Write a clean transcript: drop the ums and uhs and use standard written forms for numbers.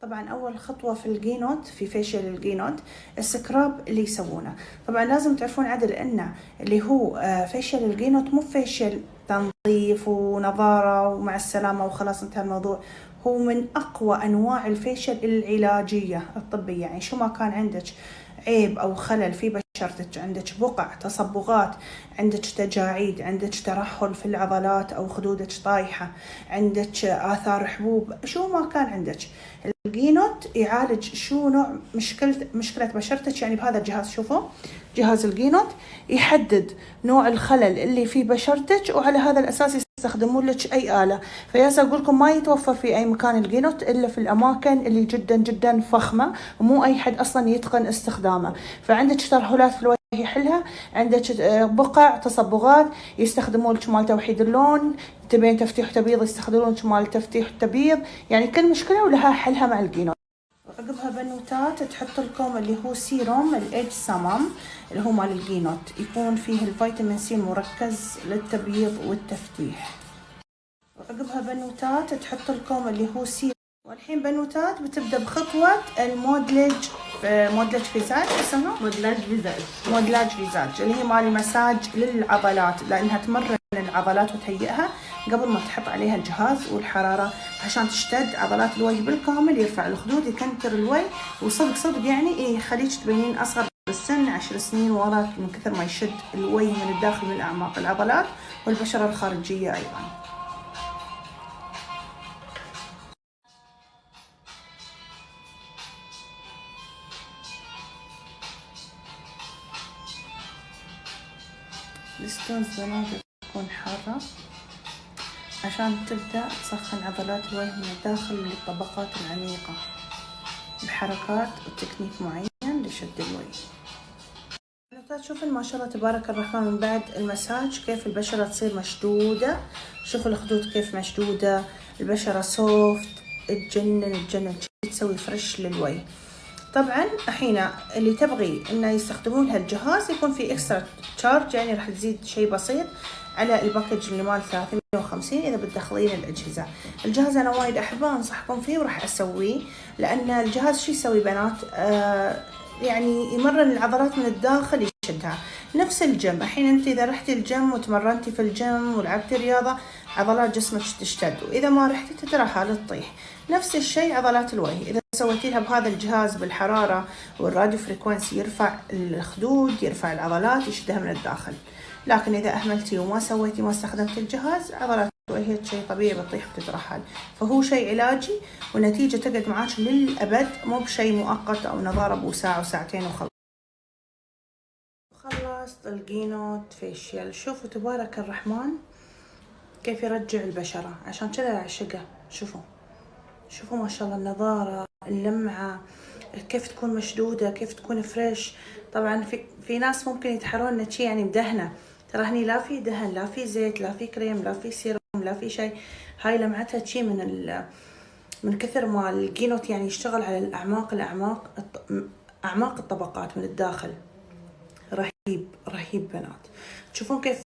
طبعا اول خطوه في الجينوت، في فيشيال الجينوت، السكراب اللي يسوونه. طبعا لازم تعرفون عدل ان اللي هو فيشيال الجينوت مو فيشيال تنظيف ونظاره ومع السلامه وخلاص انتهى الموضوع. هو من اقوى انواع الفيشيال العلاجيه الطبيه. يعني شو ما كان عندك عيب او خلل في بشرتك، عندك بقع، تصبغات، عندك تجاعيد، عندك ترهل في العضلات او خدودك طايحه، عندك اثار حبوب، شو ما كان عندك، الجينوت يعالج شو نوع مشكلة بشرتك. يعني بهذا الجهاز، شوفوا جهاز الجينوت يحدد نوع الخلل اللي في بشرتك، وعلى هذا الأساس يستخدمون لك أي آلة. فياسا أقول لكم ما يتوفر في أي مكان الجينوت إلا في الأماكن اللي جدا جدا فخمة، ومو أي حد أصلا يتقن استخدامه. فعندك ترهلات في الوجه يحلها، عندك بقع، تصبغات، يستخدمون لك مال توحيد اللون، تبين تفتيح تبييض يستخدمون مال تفتيح التبييض. يعني كل مشكلة ولها حلها مع الجينوت. عقبها بنوتات تحط لكم اللي هو سيروم الإيج سمم اللي هو مال الجينوت، يكون فيه الفيتامين سي المركز للتبييض والتفتيح. وعقبها بنوتات تحط لكم اللي هو سيروم. والحين بنوتات بتبدأ بخطوة المودلج فيزاج، اسمها مودلاج فيزاج اللي هي مال مساج للعضلات، لأنها تمرن العضلات وتهيئها قبل ما تحط عليها الجهاز والحرارة عشان تشتد عضلات الوجه بالكامل، يرفع الخدود، يكنتر الوجه، وصدق صدق يعني يخليك تبينين أصغر بالسن 10 سنين ورا من كثر ما يشد الوجه من الداخل من أعماق العضلات والبشرة الخارجية أيضا. الستونز بنات تكون حارة عشان تبدأ تسخن عضلات الوجه من الداخل للطبقات العميقة بحركات وتكنيك معين لشد الوجه. شوفوا ما شاء الله تبارك الرحمن من بعد المساج كيف البشرة تصير مشدودة. شوفوا الخدود كيف مشدودة، البشرة سوفت، تجنن تسوي فرش للوجه. طبعا الحين اللي تبغي انه يستخدمون هالجهاز يكون في اكسترا تشارج، يعني راح تزيد شيء بسيط على الباكج اللي مال 350 اذا بتدخلين الاجهزه. الجهاز انا وايد احبه، انصحكم فيه وراح اسويه، لان الجهاز شو يسوي بنات؟ يعني يمرن العضلات من الداخل، يشدها. نفس الجيم، الحين انت اذا رحتي الجيم وتمرنتي في الجيم ولعبتي رياضه عضلات جسمك تشتد، واذا ما رحتي تترهل تطيح. نفس الشيء عضلات الوجه، اذا سويتي لها بهذا الجهاز بالحراره والراديو فريكونسي يرفع الخدود، يرفع العضلات، يشدها من الداخل. لكن اذا اهملتي وما سويتي ما استخدمتي الجهاز عضلات الوجه شيء طبيعي بتطيح وتترهل. فهو شيء علاجي ونتيجه تقعد معاك للابد، مو بشيء مؤقت او نظاره بساعه وساعتين وخلاص. خلصت الجينوت فيشيال. شوفوا تبارك الرحمن كيف يرجع البشرة، عشان كذا اعشقه. شوفوا ما شاء الله النضارة، اللمعة، كيف تكون مشدودة، كيف تكون فريش. طبعا في ناس ممكن يتحرون انه شي يعني مدهنة، ترى هني لا في دهن، لا في زيت، لا في كريم، لا في سيروم، لا في شيء. هاي لمعتها شي من كثر ما الجينوت يعني يشتغل على اعماق الطبقات من الداخل. رهيب بنات. تشوفون كيف